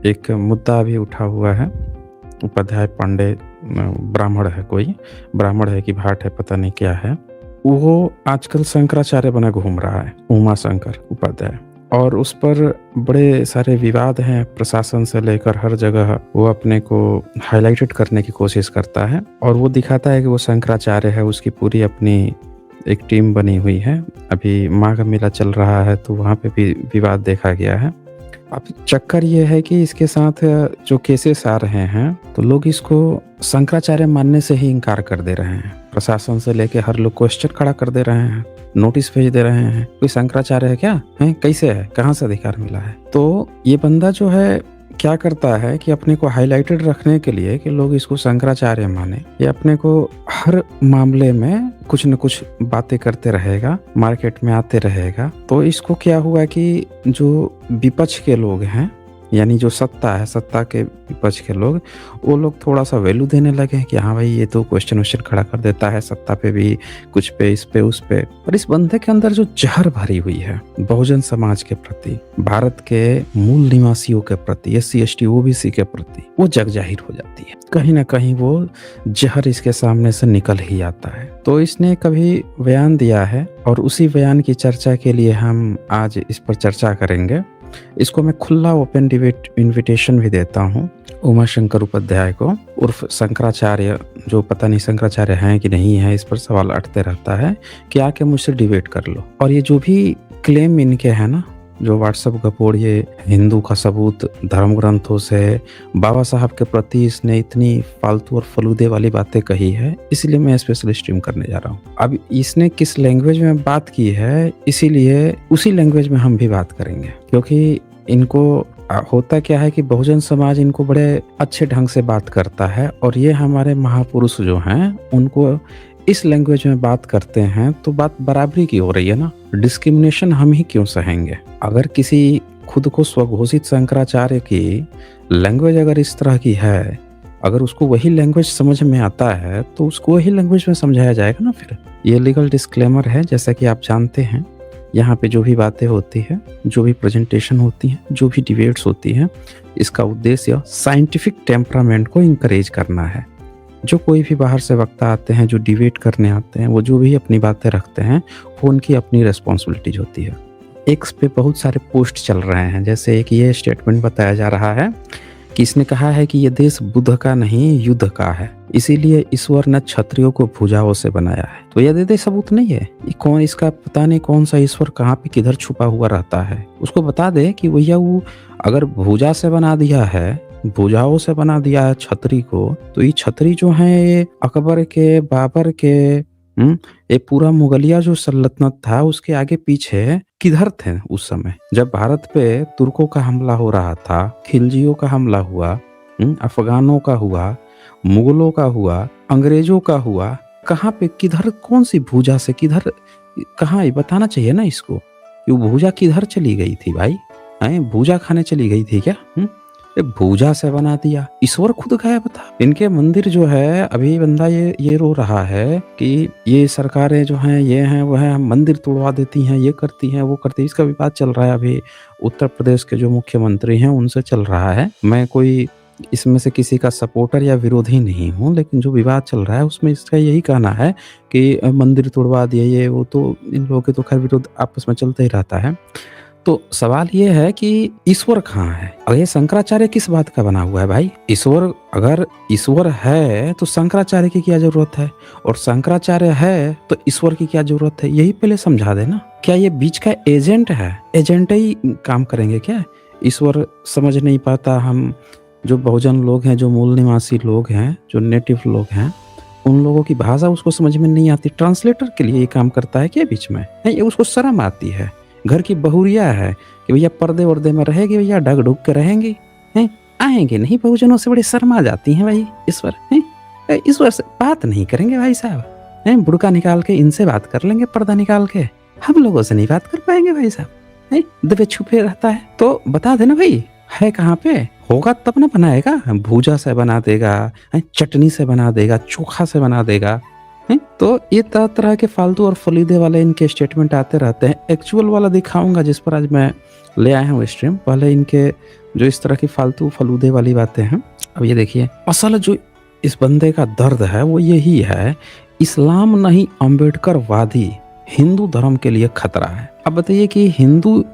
एक मुद्दा अभी उठा हुआ है। उपाध्याय पांडे ब्राह्मण है कोई, ब्राह्मण है कि भाट है पता नहीं क्या है। वो आजकल शंकराचार्य बना घूम रहा है, उमाशंकर उपाध्याय। और उस पर बड़े सारे विवाद हैं, प्रशासन से लेकर हर जगह वो अपने को हाइलाइटेड करने की कोशिश करता है और वो दिखाता है कि वो शंकराचार्य है। उसकी पूरी अपनी एक टीम बनी हुई है। अभी माघ मेला चल रहा है तो वहाँ पे भी विवाद देखा गया है। अब चक्कर ये है कि इसके साथ जो केसेस आ रहे हैं तो लोग इसको शंकराचार्य मानने से ही इनकार कर दे रहे हैं। प्रशासन से लेके हर लोग क्वेश्चन खड़ा कर दे रहे हैं, नोटिस भेज दे रहे हैं, कोई शंकराचार्य है क्या, है कैसे है, कहाँ से अधिकार मिला है। तो ये बंदा जो है क्या करता है कि अपने को हाईलाइटेड रखने के लिए कि लोग इसको शंकराचार्य माने, ये अपने को हर मामले में कुछ न कुछ बातें करते रहेगा, मार्केट में आते रहेगा। तो इसको क्या हुआ कि जो विपक्ष के लोग हैं, यानी जो सत्ता है, सत्ता के विपक्ष के लोग, वो लोग थोड़ा सा वैल्यू देने लगे कि हाँ भाई ये तो क्वेश्चन वश्चन खड़ा कर देता है सत्ता पे भी, कुछ पे, इस पे, उस पे। पर इस बंदे के अंदर जो जहर भरी हुई है बहुजन समाज के प्रति, भारत के मूल निवासियों के प्रति, SC ST OBC के प्रति, वो जग जाहिर हो जाती है। कहीं ना कहीं वो जहर इसके सामने से निकल ही आता है। तो इसने कभी बयान दिया है और उसी बयान की चर्चा के लिए हम आज इस पर चर्चा करेंगे। इसको मैं खुला ओपन डिबेट इनविटेशन भी देता हूँ उमाशंकर उपाध्याय को, उर्फ शंकराचार्य, जो पता नहीं शंकराचार्य हैं कि नहीं है, इस पर सवाल उठते रहता है कि आके मुझसे डिबेट कर लो। और ये जो भी क्लेम इनके है ना, जो व्हाट्सएप गपोड़, ये हिंदू का सबूत, धर्म ग्रंथों से, बाबा साहब के प्रति इसने इतनी फालतू और फलूदे वाली बातें कही है, इसीलिए मैं स्पेशल स्ट्रीम करने जा रहा हूँ। अब इसने किस लैंग्वेज में बात की है, इसीलिए उसी लैंग्वेज में हम भी बात करेंगे। क्योंकि इनको होता क्या है कि बहुजन समाज इनको बड़े अच्छे ढंग से बात करता है और ये हमारे महापुरुष जो हैं उनको इस लैंग्वेज में बात करते हैं, तो बात बराबरी की हो रही है ना। डिस्क्रिमिनेशन हम ही क्यों सहेंगे? अगर किसी खुद को स्वघोषित शंकराचार्य की लैंग्वेज अगर इस तरह की है, अगर उसको वही लैंग्वेज समझ में आता है तो उसको वही लैंग्वेज में समझाया जाएगा ना। फिर ये लीगल डिस्क्लेमर है, जैसा कि आप जानते हैं। यहाँ पे जो भी बातें होती है, जो भी प्रेजेंटेशन होती है, जो भी डिबेट्स होती है, इसका उद्देश्य साइंटिफिक टेम्परामेंट को इंकरेज करना है। जो कोई भी बाहर से वक्ता आते हैं, जो डिबेट करने आते हैं, वो जो भी अपनी बातें रखते हैं, वो उनकी अपनी रिस्पॉन्सिबिलिटीज होती है। एक्स पे बहुत सारे पोस्ट चल रहे हैं, जैसे एक ये स्टेटमेंट बताया जा रहा है कि इसने कहा है कि ये देश बुद्ध का नहीं युद्ध का है, इसीलिए ईश्वर ने क्षत्रियों को भुजाओं से बनाया है। तो यह दे सबूत नहीं है, कौन इसका पता नहीं कौन सा ईश्वर कहाँ पे किधर छुपा हुआ रहता है, उसको बता दे कि भैया वो अगर भुजा से बना दिया है, भुजाओं से बना दिया है छतरी को, तो ये छतरी जो है ये अकबर के, बाबर के, ये पूरा मुगलिया जो सल्तनत था उसके आगे पीछे किधर थे उस समय जब भारत पे तुर्कों का हमला हो रहा था, खिलजियों का हमला हुआ, अफगानों का हुआ, मुगलों का हुआ, अंग्रेजों का हुआ, कहाँ पे किधर, कौन सी भुजा से किधर, कहाँ, ये बताना चाहिए ना इसको कि वो भुजा किधर चली गई थी भाई, भुजा खाने चली गई थी क्या? भूजा से बना दिया, ईश्वर खुद गया बता। इनके मंदिर जो है, अभी बंदा ये रो रहा है कि ये सरकारें जो हैं, ये हैं वो हैं, मंदिर तोड़वा देती हैं, ये करती हैं, वो करती हैं। इसका विवाद चल रहा है अभी उत्तर प्रदेश के जो मुख्यमंत्री हैं उनसे चल रहा है। मैं कोई इसमें से किसी का सपोर्टर या विरोधी नहीं हूँ, लेकिन जो विवाद चल रहा है उसमें इसका यही कहना है कि मंदिर तोड़वा दिए, ये वो, तो इन लोगों के तो खैर विरोध आपस में चलता ही रहता है। तो सवाल ये है कि ईश्वर कहाँ है? अगर ये शंकराचार्य किस बात का बना हुआ है भाई? ईश्वर, अगर ईश्वर है तो शंकराचार्य की क्या जरूरत है, और शंकराचार्य है तो ईश्वर की क्या जरूरत है? यही पहले समझा देना। क्या ये बीच का एजेंट है? एजेंट ही काम करेंगे क्या? ईश्वर समझ नहीं पाता। हम जो बहुजन लोग हैं, जो मूल निवासी लोग हैं, जो नेटिव लोग हैं, उन लोगों की भाषा उसको समझ में नहीं आती, ट्रांसलेटर के लिए ये काम करता है क्या बीच में? ये उसको शर्म आती है। घर की बहुरिया है कि भैया पर्दे वर्दे में रहेगी, भैया ढक ढुक के रहेंगी, हैं, आएंगे नहीं, बहुजनों से बड़ी शर्मा जाती हैं भाई। ईश्वर हैं, ईश्वर से बात नहीं करेंगे भाई साहब, हैं, बुड़का निकाल के इनसे बात कर लेंगे, पर्दा निकाल के, हम लोगों से नहीं बात कर पाएंगे भाई साहब, हैं, दबे छुपे रहता है। तो बता देना भाई है कहाँ पे, होगा तब ना बनाएगा। भूजा से बना देगा, चटनी से बना देगा, चोखा से बना देगा, तो ये तरह तरह के फालतू और फलीदे वाले इनके स्टेटमेंट आते रहते हैं। एक्चुअल वाला दिखाऊंगा जिस पर आज मैं ले आए हैं वो स्ट्रीम। पहले इनके जो इस तरह की फालतू फलूदे वाली बातें हैं, अब ये देखिए असल जो इस बंदे का दर्द है वो यही है, इस्लाम नहीं अम्बेडकरवादी हिंदू धर्म के लिए खतरा है। अब बताइए कि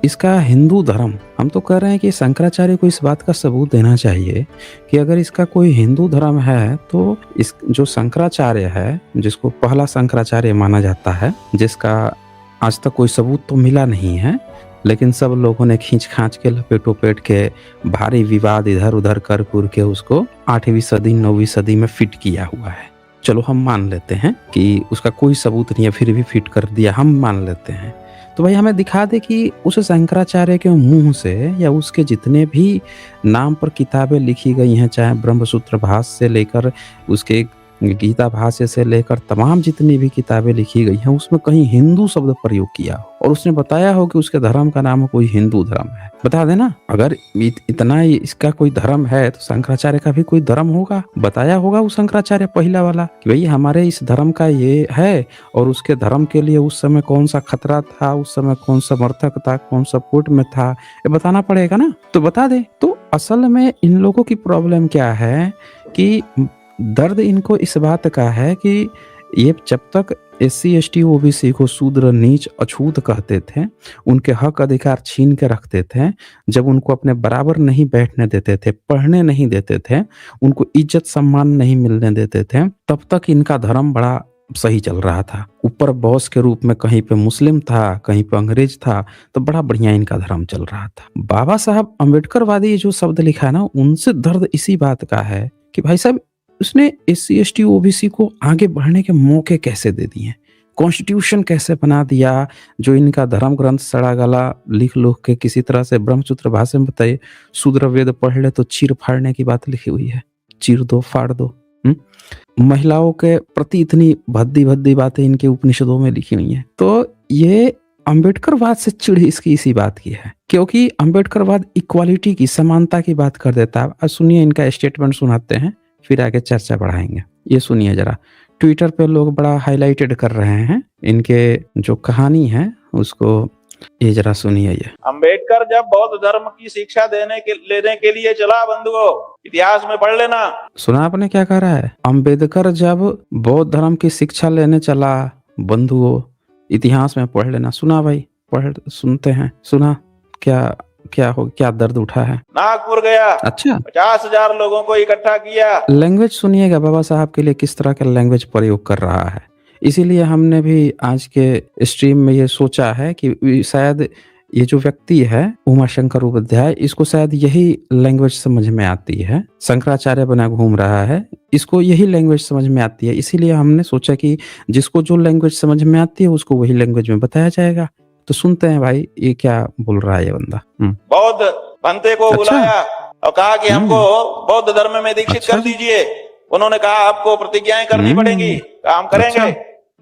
इसका हिंदू धर्म, हम तो कह रहे हैं कि शंकराचार्य को इस बात का सबूत देना चाहिए कि अगर इसका कोई हिंदू धर्म है तो इस जो शंकराचार्य है, जिसको पहला शंकराचार्य माना जाता है, जिसका आज तक कोई सबूत तो मिला नहीं है, लेकिन सब लोगों ने खींच खांच के लपेट के भारी विवाद इधर उधर कर के उसको 8वीं सदी 9वीं सदी में फिट किया हुआ है। चलो हम मान लेते हैं कि उसका कोई सबूत नहीं है, फिर भी फिट कर दिया, हम मान लेते हैं। तो भाई हमें दिखा दे कि उस शंकराचार्य के मुंह से या उसके जितने भी नाम पर किताबें लिखी गई हैं, चाहे ब्रह्मसूत्र भाष्य से लेकर उसके गीता भाष्य से लेकर तमाम जितनी भी किताबें लिखी गई हैं, उसमें कहीं हिंदू शब्द प्रयोग किया हो और उसने बताया हो कि उसके धर्म का नाम कोई हिंदू धर्म है। बता देना, अगर इतना ही इसका कोई धर्म है तो शंकराचार्य का भी कोई धर्म होगा, बताया होगा वो शंकराचार्य पहला वाला कि भाई हमारे इस धर्म का ये है, और उसके धर्म के लिए उस समय कौन सा खतरा था, उस समय कौन समर्थक था, कौन सपोर्ट में था, ये बताना पड़ेगा ना, तो बता दे। तो असल में इन लोगों की प्रॉब्लम क्या है कि दर्द इनको इस बात का है कि ये जब तक SC ST OBC को शूद्र नीच अछूत कहते थे, उनके हक अधिकार छीन के रखते थे, जब उनको अपने बराबर नहीं बैठने देते थे, पढ़ने नहीं देते थे, उनको इज्जत सम्मान नहीं मिलने देते थे, तब तक इनका धर्म बड़ा सही चल रहा था। ऊपर बॉस के रूप में कहीं पे मुस्लिम था, कहीं पे अंग्रेज था, तो बड़ा बढ़िया इनका धर्म चल रहा था। बाबा साहब अम्बेडकरवादी जो शब्द लिखा है ना, उनसे दर्द इसी बात का है कि भाई साहब उसने SC ST OBC को आगे बढ़ने के मौके कैसे दे दिए, कॉन्स्टिट्यूशन कैसे बना दिया, जो इनका धर्म ग्रंथ सड़ा गला लिख लुख के किसी तरह से ब्रह्मसूत्र भाषा में बताइए, शूद्र वेद पढ़ ले तो चीर फाड़ने की बात लिखी हुई है, चीर दो फाड़ दो। महिलाओं के प्रति इतनी भद्दी भद्दी बातें इनके उपनिषदों में लिखी हुई है। तो ये अम्बेडकरवाद से चिढ़ इसकी इसी बात की है, क्योंकि अम्बेडकरवाद इक्वालिटी की, समानता की बात कर देता है। अब सुनिए इनका स्टेटमेंट सुनाते हैं, फिर आगे चर्चा बढ़ाएंगे। ये सुनिए जरा, ट्विटर पे लोग बड़ा हाईलाइटेड कर रहे हैं इनके जो कहानी है उसको, ये जरा सुनिए। ये अंबेडकर जब बौद्ध धर्म की शिक्षा लेने के लिए चला, बंधुओं इतिहास में पढ़ लेना। सुना आपने क्या कह रहा है? अम्बेडकर जब बौद्ध धर्म की शिक्षा लेने चला, बंधुओं इतिहास में पढ़ लेना। सुना भाई, पढ़ सुनते हैं, सुना क्या दर्द उठा है। नागपुर गया, अच्छा 50,000 लोगों को इकट्ठा किया। लैंग्वेज सुनिएगा बाबा साहब के लिए किस तरह का लैंग्वेज प्रयोग कर रहा है। इसीलिए हमने भी आज के स्ट्रीम में ये सोचा है कि शायद ये जो व्यक्ति है उमाशंकर उपाध्याय, इसको शायद यही लैंग्वेज समझ में आती है। शंकराचार्य बना घूम रहा है, इसको यही लैंग्वेज समझ में आती है। इसीलिए हमने सोचा कि जिसको जो लैंग्वेज समझ में आती है उसको वही लैंग्वेज में बताया जाएगा। तो सुनते हैं भाई ये क्या बोल रहा है ये बंदा। बौद्ध पंथे को बुलाया और कहा कि हमको बौद्ध धर्म में दीक्षित कर दीजिए। उन्होंने कहा आपको प्रतिज्ञाएं करनी पड़ेंगी, काम करेंगे।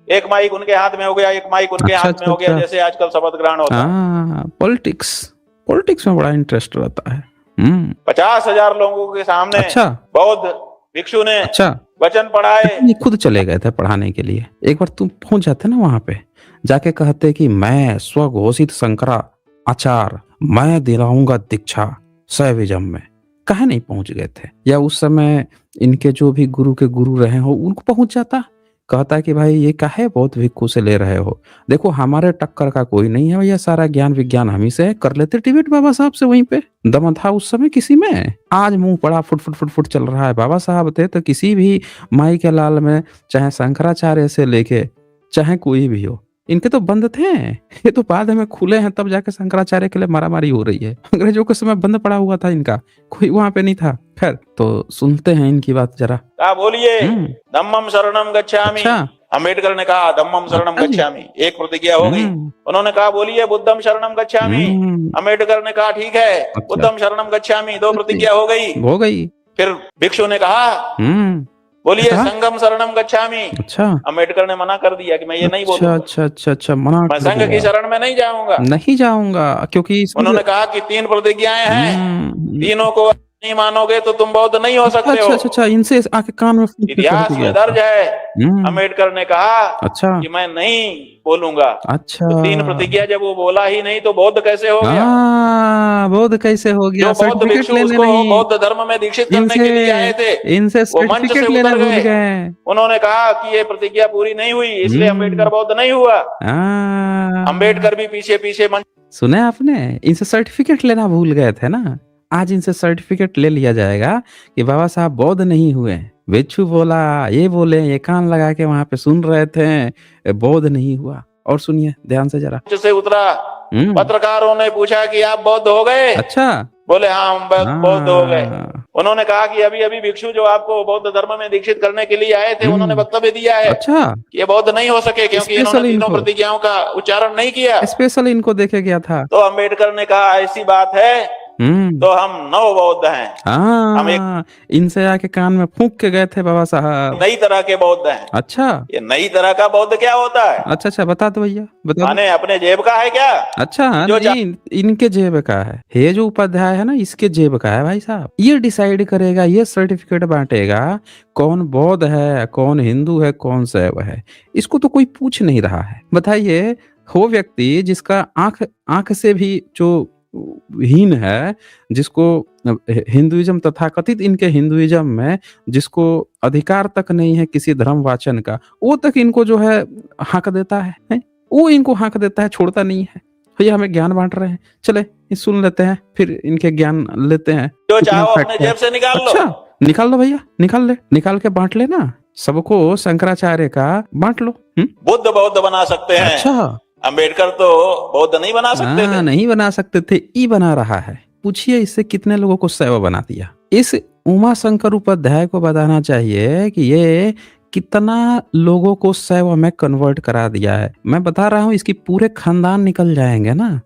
एक माइक उनके हाथ में हो गया, एक माइक उनके हाथ में हो गया, जैसे आजकल शपथ ग्रहण होता है। पॉलिटिक्स में बड़ा इंटरेस्ट रहता है। 50,000 लोगों के सामने बौद्ध भिक्षु ने वचन पढ़ाए। खुद चले गए थे पढ़ाने के लिए। एक बार तुम पहुंच जाते ना वहां पे, जाके कहते कि मैं स्वघोषित शंकरा आचार्य, मैं दिलाऊंगा दीक्षा शैविज्म में, कहे नहीं पहुंच गए थे? या उस समय इनके जो भी गुरु के गुरु रहे हो उनको पहुंच जाता, कहता कि भाई ये काहे बहुत भिक्षु से ले रहे हो, देखो हमारे टक्कर का कोई नहीं है भैया, सारा ज्ञान विज्ञान हम ही से है, कर लेते डिबेट बाबा साहब से। वहीं पे दम था उस समय किसी में? आज मुंह पड़ा फुट चल रहा है। बाबा साहब थे तो किसी भी माई के लाल में, चाहे शंकराचार्य से लेके चाहे कोई भी हो, इनके तो बंद थे। ये तो बाद में खुले हैं, तब जाके शंकराचार्य के लिए मारामारी हो रही है। अंग्रेजों के समय बंद पड़ा हुआ था इनका, कोई वहां पे नहीं था। खैर, तो सुनते हैं इनकी बात जरा। बोलिए धम्मम शरणम गच्छामि। अम्बेडकर ने कहा धम्मम शरणम गच्छामि, एक प्रतिज्ञा हो गई। उन्होंने कहा बोलिए बुद्धम शरणम गच्छामि। अम्बेडकर ने कहा ठीक है, बुद्धम शरणम गच्छामि, 2 प्रतिज्ञा हो गई। फिर भिक्षु ने कहा बोलिए संगम शरणम गच्छामि। अच्छा, अम्बेडकर ने मना कर दिया कि मैं ये नहीं बोलूंगा। अच्छा, मना, मैं संघ की शरण में नहीं जाऊंगा, क्योंकि उन्होंने कहा कि 3 प्रतिज्ञाएं हैं, तीनों को नहीं मानोगे तो तुम बौद्ध नहीं हो सकते हो। अच्छा, इनसे आके कान में फूंक के कह इतिहास के में गया दर्ज था। है, अम्बेडकर ने कहा अच्छा कि मैं नहीं बोलूंगा। अच्छा, तो 3 प्रतिज्ञा जब वो बोला ही नहीं तो बौद्ध कैसे हो गया? बौद्ध कैसे हो गया? जो बौद्ध सर्टिफिकेट भिक्षु लेने उसको नहीं, बौद्ध धर्म में दीक्षित करने इनसे के लिए आए थे, इनसे वो मंच से सर्टिफिकेट लेना उतर भूल गए। गए। उन्होंने कहा कि ये प्रतिज्ञा पूरी नहीं हुई, इसलिए अम्बेडकर बौद्ध नहीं हुआ। अम्बेडकर भी पीछे पीछे मंच। सुना आपने? इनसे सर्टिफिकेट लेना भूल गए थे ना, आज इनसे सर्टिफिकेट ले लिया जाएगा कि बाबा साहब बौद्ध नहीं हुए। भिक्षु बोला, ये बोले, ये कान लगा के वहां पे सुन रहे थे, बौद्ध नहीं हुआ। और सुनिए ध्यान से जरा। से उतरा, पत्रकारों ने पूछा कि आप बौद्ध हो गए? अच्छा, बोले हाँ हम बौद्ध हो गए। उन्होंने कहा कि अभी अभी भिक्षु जो आपको बौद्ध धर्म में दीक्षित करने के लिए आए थे, उन्होंने वक्तव्य दिया है अच्छा, कि ये बौद्ध नहीं हो सके क्योंकि इन्होंने तीनों प्रतिज्ञाओं का उच्चारण नहीं किया। स्पेशल इनको देखे गया था। तो अम्बेडकर ने कहा ऐसी बात है तो हम नव बौद्ध हैं। हम एक इनसे आके कान में फूंक के गए थे बाबा साहब, नई तरह के बौद्ध हैं। अच्छा, ये नई तरह का बौद्ध क्या होता है? अच्छा, बता दो भैया, बता दो। माने अपने जेब का है क्या? अच्छा, जो नहीं, इनके जेब का है। ये जो उपाध्याय है ना, इसके जेब का है भाई साहब। ये डिसाइड करेगा, ये सर्टिफिकेट बांटेगा कौन बौद्ध है, कौन हिंदू है, कौन शैव है। इसको तो कोई पूछ नहीं रहा है। बताइए, वो व्यक्ति जिसका आंख से भी जो हीन है, जिसको हिंदुइज्म तथाकथित इनके हिंदुइज्म में जिसको अधिकार तक नहीं है किसी धर्म वाचन का, वो तक इनको जो है हाँक देता है, वो इनको हाँक देता है, छोड़ता नहीं है। भैया हमें ज्ञान बांट रहे हैं, चले सुन लेते हैं, फिर इनके ज्ञान लेते हैं। जो चाहो अपने जेब से निकाल लो। अच्छा, निकाल लो भैया, निकाल ले, निकाल के बांट लेना सबको, शंकराचार्य का बांट लो। बुद्ध बौद्ध बना सकते हैं। अच्छा, अम्बेडकर तो बौद्ध नहीं बना सकते थे। नहीं बना सकते थे, ई बना रहा है। पूछिए इससे कितने लोगों को शैव बना दिया। इस उमा शंकर उपाध्याय को बताना चाहिए कि ये कितना लोगों को शैव में कन्वर्ट करा दिया है। मैं बता रहा हूँ, इसकी पूरे खानदान निकल जाएंगे ना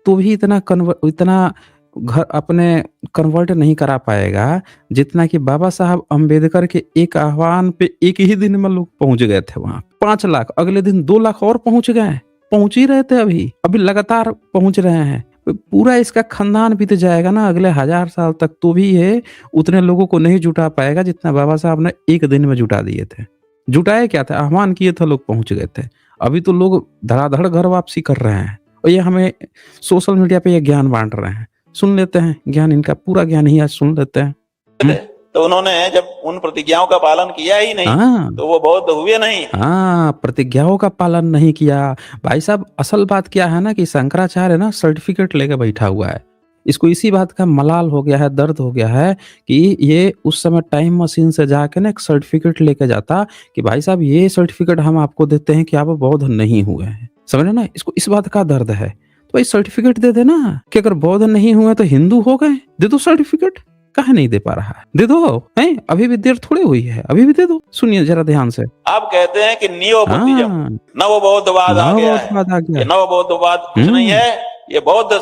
तो भी इतना घर अपने कन्वर्ट नहीं करा पाएगा जितना कि बाबा साहब अम्बेडकर के एक आह्वान पे एक ही दिन में लोग पहुंच गए थे वहां। 5 लाख, अगले दिन 2 लाख और पहुंच गए, पहुंच ही रहे थे, अभी लगातार पहुंच रहे हैं। पूरा इसका खानदान बीत जाएगा ना अगले 1000 साल तक, तो भी ये उतने लोगों को नहीं जुटा पाएगा जितना बाबा साहब ने एक दिन में जुटा दिए थे। जुटाए क्या था? आह्वान किए थे, लोग पहुंच गए थे। अभी तो लोग धड़ाधड़ घर वापसी कर रहे हैं और ये हमें सोशल मीडिया पे ये ज्ञान बांट रहे हैं। सुन लेते हैं ज्ञान, इनका पूरा ज्ञान ही आज सुन लेते हैं। तो उन्होंने जब उन प्रतिज्ञाओं का पालन किया ही नहीं तो वो बौद्ध हुए नहीं। प्रतिज्ञाओं का पालन नहीं किया। भाई साहब, असल बात क्या है ना कि शंकराचार्य ना सर्टिफिकेट लेके बैठा हुआ है। इसको इसी बात का मलाल हो गया है, दर्द हो गया है कि ये उस समय टाइम मशीन से जाके ना एक सर्टिफिकेट लेके जाता कि भाई साहब ये सर्टिफिकेट हम आपको देते हैं कि आप बौद्ध नहीं हुए हैं। समझे ना, इसको इस बात का दर्द है। तो भाई सर्टिफिकेट दे देना कि अगर बौद्ध नहीं हुए तो हिंदू हो गए, दे दो सर्टिफिकेट। काहे नहीं दे पा रहा है? दे दो, हैं? अभी भी देर थोड़ी हुई है, अभी भी दे दो। सुनिए जरा ध्यान से। आप कहते हैं कि नियो बुद्धिज्म, नव बौद्धवाद आ गया है। ये नव बौद्धवाद कुछ नहीं है, ये बौद्ध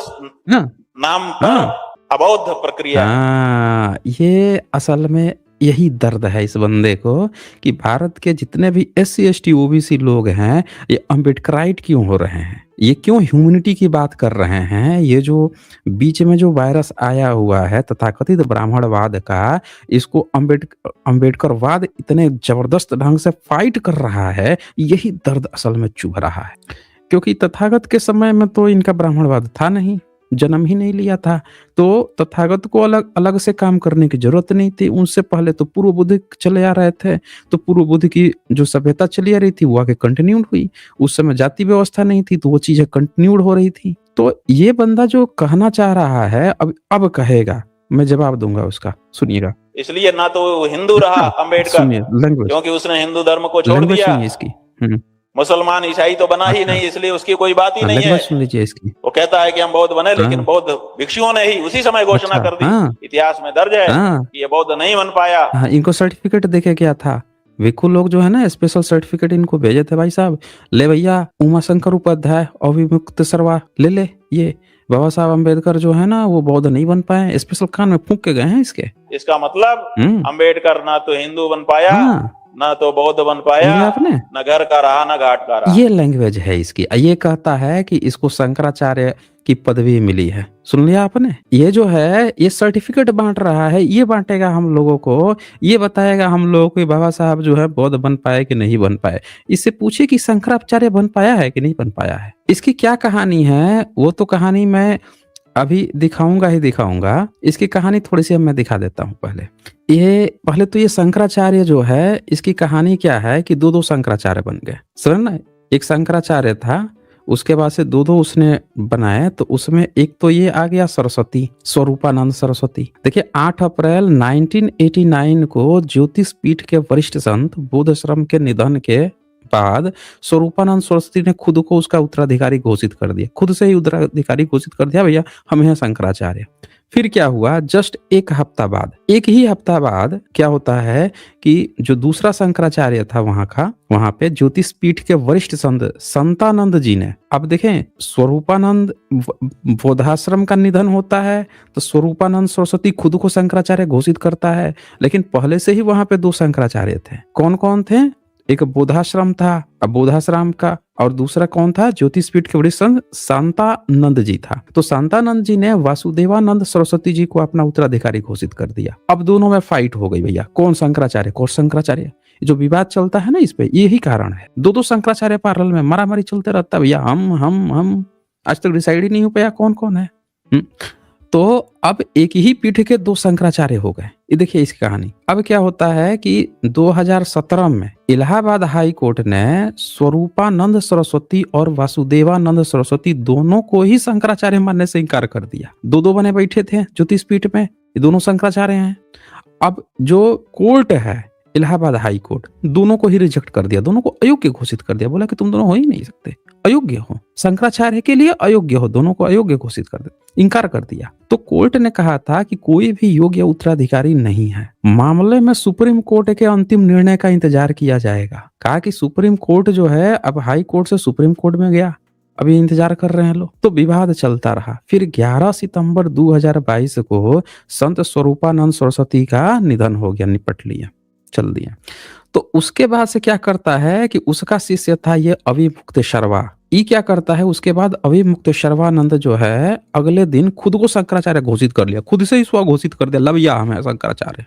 नाम पर अबौद्ध प्रक्रिया। ये असल में यही दर्द है इस बंदे को कि भारत के जितने भी SC ST OBC लोग हैं ये अम्बेडकराइट क्यों हो रहे हैं, ये क्यों ह्यूमैनिटी की बात कर रहे हैं। ये जो बीच में जो वायरस आया हुआ है तथाकथित ब्राह्मणवाद का, इसको अम्बेडकरवाद इतने जबरदस्त ढंग से फाइट कर रहा है, यही दर्द असल में चुभ रहा है। क्योंकि तथागत के समय में तो इनका ब्राह्मणवाद था नहीं, जन्म ही नहीं लिया था, तो तथागत को अलग से काम करने की जरूरत नहीं थी। उनसे पहले तो पूर्व बुद्ध चले आ रहे थे, तो पूर्व बुद्ध की जो सभ्यता चली आ रही थी वो आगे कंटिन्यूड हुई। उस समय जाति व्यवस्था नहीं थी तो वो चीजें कंटिन्यूड हो रही थी। तो ये बंदा जो कहना चाह रहा है अब कहेगा, मैं जवाब दूंगा उसका, सुनिएगा। इसलिए ना तो वो हिंदू रहा अम्बेडकर, क्योंकि उसने हिंदू धर्म को छोड़ दिया। इसकी मुसलमान ईसाई तो बना ही नहीं, इसलिए उसकी कोई बात ही नहीं है। सुन लीजिए इसकी। वो कहता है कि हम बौद्ध बने, लेकिन बौद्ध भिक्षुओं ने ही उसी समय घोषणा कर दी। इतिहास में दर्ज है कि ये बौद्ध नहीं बन पाया। इनको सर्टिफिकेट देके क्या था, भिक्षु लोग जो है ना स्पेशल सर्टिफिकेट इनको भेजे थे। भाई साहब ले भैया, उमा शंकर उपाध्याय अविमुक्त सर्वा ले ये बाबा साहब अम्बेडकर जो है ना वो बौद्ध नहीं बन पाए, स्पेशल कान में फूंक के गए हैं इसके। इसका मतलब अम्बेडकर ना तो हिंदू बन पाया ना तो बौद्ध बन पाया, आपने न घर का रहा न घाट का रहा। ये लैंग्वेज है इसकी। ये कहता है कि इसको शंकराचार्य की पदवी मिली है। सुन लिया आपने? ये जो है ये सर्टिफिकेट बांट रहा है, ये बांटेगा हम लोगों को, ये बताएगा हम लोगों को बाबा साहब जो है बौद्ध बन पाए कि नहीं बन पाए। इससे पूछे कि शंकराचार्य बन पाया है कि नहीं बन पाया है। इसकी क्या कहानी है वो तो कहानी मैं अभी दिखाऊंगा ही दिखाऊंगा। इसकी कहानी थोड़ी सी अब मैं दिखा देता हूँ। पहले तो ये शंकराचार्य जो है इसकी कहानी क्या है कि दो शंकराचार्य बन गए। समझ ना? एक शंकराचार्य था, उसके बाद से दो उसने बनाए। तो उसमें एक तो ये आ गया सरस्वती, स्वरूपानंद सरस्वती। देखिए 8 अप्रैल 1989 को ज्योतिष पीठ के वरिष्ठ संत बोधाश्रम के निधन के बाद स्वरूपानंद सरस्वती ने खुद को उसका उत्तराधिकारी घोषित कर दिया। खुद से ही उत्तराधिकारी घोषित कर दिया, भैया हम हैं शंकराचार्य। फिर क्या हुआ, जस्ट एक ही हफ्ता बाद क्या होता है कि जो दूसरा शंकराचार्य था वहां पे ज्योतिष पीठ के वरिष्ठ संत संतानंद जी ने, अब देखें स्वरूपानंद बोधाश्रम का निधन होता है तो स्वरूपानंद सरस्वती खुद को शंकराचार्य घोषित करता है। लेकिन पहले से ही वहां पे 2 शंकराचार्य थे। कौन कौन थे? एक बोधाश्रम था, अब बोधाश्रम का, और दूसरा कौन था? ज्योतिषपीठ के वरिष्ठ संत शांतानंद जी था। तो शांतानंद जी ने वासुदेवानंद सरस्वती जी को अपना उत्तराधिकारी घोषित कर दिया। अब दोनों में फाइट हो गई भैया, कौन शंकराचार्य कौन शंकराचार्य। जो विवाद चलता है ना इस पे, यही कारण है। दो शंकराचार्य पैरेलल में मारामारी चलते रहता है भैया। हम आज तक डिसाइड ही नहीं हो पाया कौन कौन है। तो अब एक ही पीठ के 2 शंकराचार्य हो गए। ये देखिए इसकी कहानी। अब क्या होता है कि 2017 में इलाहाबाद हाई कोर्ट ने स्वरूपानंद सरस्वती और वासुदेवानंद सरस्वती दोनों को ही शंकराचार्य मानने से इनकार कर दिया। दो बने बैठे थे ज्योतिष पीठ में, ये दोनों शंकराचार्य हैं। अब जो कोर्ट है इलाहाबाद हाई कोर्ट, दोनों को ही रिजेक्ट कर दिया, दोनों को अयोग्य घोषित कर दिया। बोला कि तुम दोनों हो ही नहीं सकते, अयोग्य हो, शंकराचार्य के लिए अयोग्य हो, दोनों को अयोग्य घोषित कर दिया, इनकार कर दिया। तो कोर्ट ने कहा था कि कोई भी योग्य उत्तराधिकारी नहीं है। मामले में सुप्रीम कोर्ट के अंतिम निर्णय का इंतजार किया जाएगा। कहा कि सुप्रीम कोर्ट जो है अब हाई कोर्ट से सुप्रीम कोर्ट में गया, अभी इंतजार कर रहे हैं लोग। तो विवाद चलता रहा। फिर 11 सितंबर 2022 को संत स्वरूपानंद सरस्वती का निधन हो गया, निपट लिया, चल दिया। तो उसके बाद से क्या करता है कि उसका शिष्य था ये अभिमुक्त शर्मा। ये क्या करता है उसके बाद, अभिमुक्त शर्वानंद जो है अगले दिन खुद को शंकराचार्य घोषित कर लिया, खुद से ही स्व घोषित कर दिया, भैया हम है शंकराचार्य।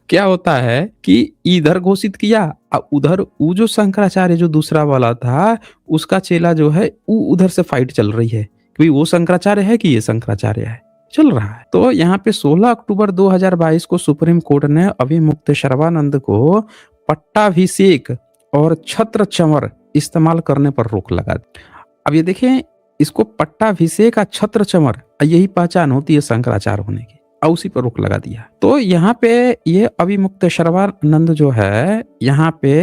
क्या होता है कि इधर घोषित किया, उधर वो जो शंकराचार्य जो दूसरा वाला था उसका चेला जो है उधर से फाइट चल रही है कि वो शंकराचार्य है कि ये शंकराचार्य है, चल रहा है। तो यहाँ पे 16 अक्टूबर 2022 को सुप्रीम कोर्ट ने अभिमुक्त शर्वानंद को पट्टाभिषेक और छत्र चमर इस्तेमाल करने पर रोक लगा दी। अब ये देखें, इसको पट्टाभिषेक और छत्र चमर यही पहचान होती है शंकराचार्य होने की, और उसी पर रोक लगा दिया। तो यहाँ पे ये अभिमुक्त शर्वानंद जो है, यहाँ पे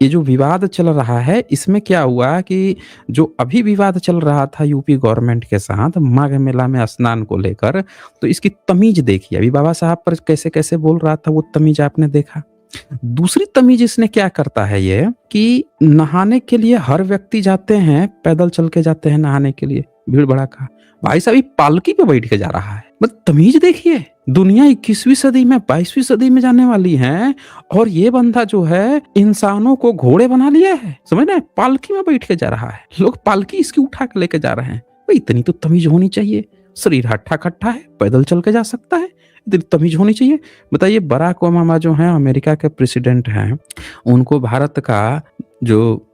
ये जो विवाद चल रहा है इसमें क्या हुआ कि जो अभी विवाद चल रहा था यूपी गवर्नमेंट के साथ माघ मेला में स्नान को लेकर, तो इसकी तमीज देखिए। अभी बाबा साहब पर कैसे कैसे बोल रहा था, वो तमीज आपने देखा। दूसरी तमीज इसने क्या करता है ये कि नहाने के लिए हर व्यक्ति जाते हैं, पैदल चल के जाते हैं नहाने के लिए, भीड़ भड़ाका। भाई साहब पालकी पे बैठ के जा रहा है। मतलब तमीज देखिए, दुनिया 21वीं सदी में 22वीं सदी में जाने वाली है, और ये बंदा जो है इंसानों को घोड़े बना लिया है। समझ रहे हैं, पालकी में बैठ के जा रहा है, लोग पालकी इसकी उठा के लेके जा रहे हैं। भाई इतनी तो तमीज होनी चाहिए। शरीर हट्ठा कट्ठा है, पैदल चल के जा सकता है, इतनी तमीज होनी चाहिए। बताइए, बराक ओबामा जो है अमेरिका के प्रेसिडेंट हैं, उनको भारत का जो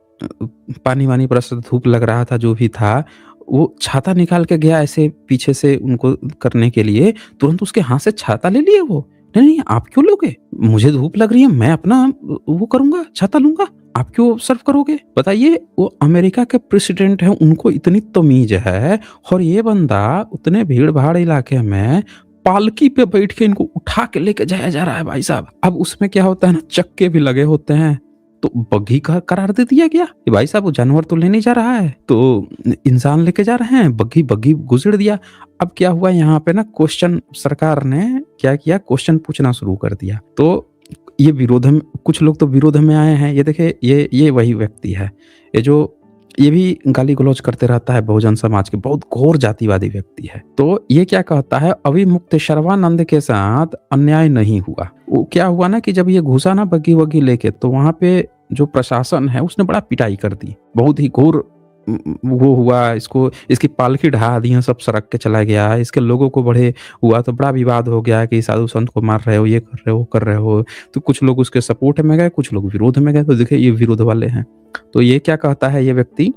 पानी वानी पर धूप लग रहा था, जो भी था, वो छाता निकाल के गया ऐसे पीछे से उनको करने के लिए, तुरंत उसके हाथ से छाता ले लिए वो। नहीं आप क्यों लोगे, मुझे धूप लग रही है, मैं अपना वो करूंगा, छाता लूंगा, आप क्यों सर्व करोगे। बताइए, वो अमेरिका के प्रेसिडेंट हैं, उनको इतनी तमीज है, और ये बंदा उतने भीड़ भाड़ इलाके में पालकी पे बैठ के इनको उठा के लेके जाया जा रहा है भाई साहब। अब उसमें क्या होता है ना, चक्के भी लगे होते हैं, तो बग्घी का करार दे दिया गया कि भाई साहब वो जानवर तो ले नहीं जा रहा है, तो इंसान लेके जा रहे हैं, बग्घी गुजर दिया। अब क्या हुआ यहाँ पे ना, क्वेश्चन सरकार ने क्या किया, क्वेश्चन पूछना शुरू कर दिया। तो ये विरोध में, कुछ लोग तो विरोध में आए हैं। ये देखिए, ये वही व्यक्ति है, ये जो ये भी गाली गलौज करते रहता है बहुजन समाज के, बहुत घोर जातिवादी व्यक्ति है। तो ये क्या कहता है, अभिमुक्त शर्वानंद के साथ अन्याय नहीं हुआ। वो क्या हुआ ना कि जब ये घुसा ना बग्गी वग्गी लेके, तो वहां पे जो प्रशासन है उसने बड़ा पिटाई कर दी, बहुत ही घोर वो हुआ। इसको, इसकी पालकी ढहा दी, सब सड़क के चला गया, इसके लोगों को बड़े हुआ तो बड़ा विवाद हो गया कि साधु संत को मार रहे हो, ये कर रहे हो, कर रहे हो। तो कुछ लोग उसके सपोर्ट में गए, कुछ लोग विरोध में गए। तो देखिए ये विरोध वाले हैं। तो ये क्या कहता है ये व्यक्ति,